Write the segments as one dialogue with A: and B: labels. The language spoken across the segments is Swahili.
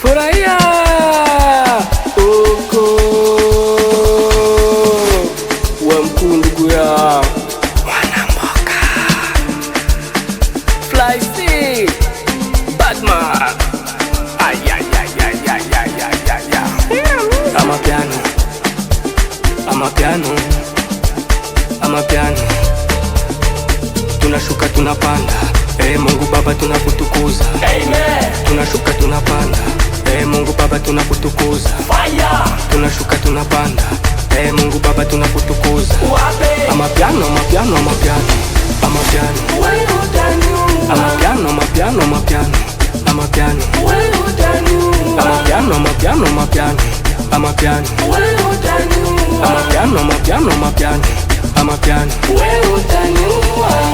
A: Furahia uko wa mkuu ndugu ya Mwanamboka Fly C Batman. Amapiano tunashuka tunapanda, Mungu Baba tunakutukuza. Amen. Tunashuka tunapanda, Mungu Baba tunakutukuza. Fire. Tunashuka tunapanda, Mungu Baba tunakutukuza. Amapiano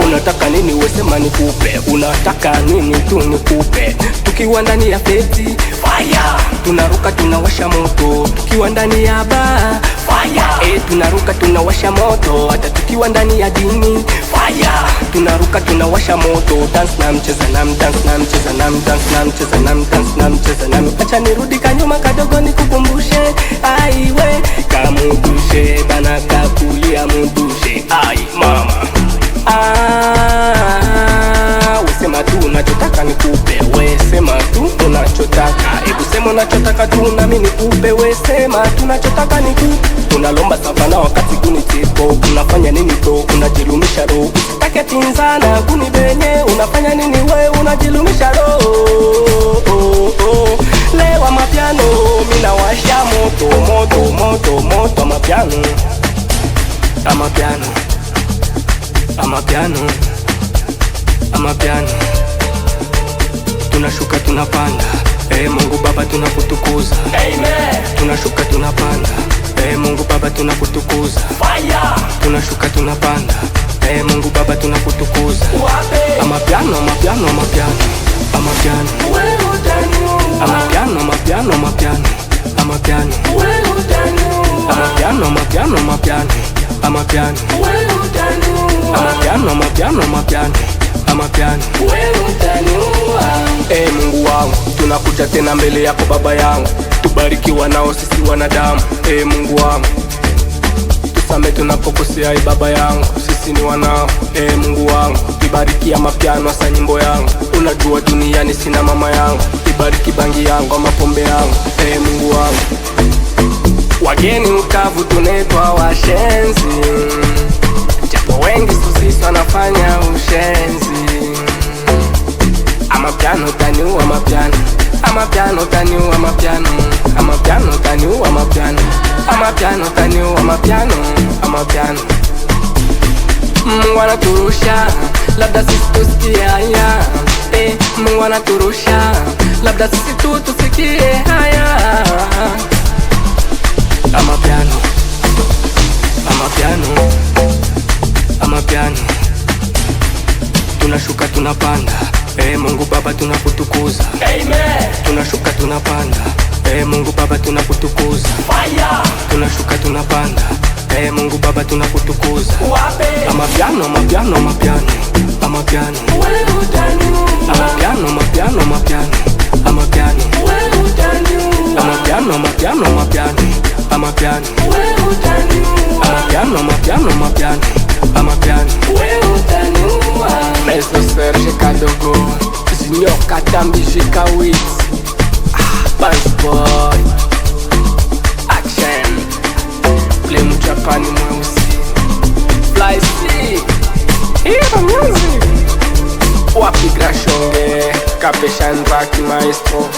A: unataka nini wesema nikupe, unataka nini tu nikupe. Tukiwa ndani ya feti fire, tunaruka tunawasha moto. Tukiwa ndani ya bar fire, tunaruka tunawasha moto. Hata tukiwa ndani ya dini fire, tunaruka tunawasha moto. Dance na mcheza na dance na mcheza na dance na mcheza na dance na mcheza na. Acha nirudi kanyuma kadogo nikukumbushe, aiwe kamudushe bana kakulia mudushe. Ai mama, wesema tu unachotaka nikupe, wesema tu unachotaka. Hebu sema unachotaka tu nami nikupe, wesema tu unachotaka nikupe. Tunalomba savana wakati kunitipo, unafanya nini to, unajilumisha roho. Usitake tinzana kunibenye, unafanya nini we, unajilumisha roho. Lewa mapiano, mina washa moto, moto, moto, moto. Amapiano tunashuka tunapanda, Mungu Baba tunakutukuza. Amen. Tunashuka tunapanda, Mungu Baba tunakutukuza. Fire. Tunashuka tunapanda, Mungu Baba tunakutukuza. Amapiano Mungu wangu, tunakuja tena mbele yako Baba yangu, tubarikiwa nao sisi wanadamu. Mungu wangu, tusame tunapokosea. Baba yangu, sisi ni wanao. Mungu wangu, ibariki Amapiano asa nyimbo yangu. Unajua duniani sina mama yangu, ibariki bangi yangu ama pombe yangu. Mungu wangu, wageni ukavu tunetwa washenzi, japo wengi susisi wanafanya ushenzi. Amapiano taniua mapiano, Amapiano taniua mapiano, Amapiano taniua mapiano, Amapiano taniua mapiano, Amapiano. Mungu anaturusha, labda sisi tusikie haya. Mungu anaturusha, labda sisi tu tusikie haya. Amapiano tunashuka tunapanda, Mungu Baba tunakutukuza. Amen. Tunashuka tunapanda, Mungu Baba tunakutukuza. Fire. Tunashuka tunapanda, Mungu Baba tunakutukuza. Amapiano Meso Serge Kadogo, Zinyo Katambi Jikawit, Bands Boy, Action, Plemu Japani mweusi, Fly C, Hero Music, Wapi Grashonge, Kapeshan Raki Maestro.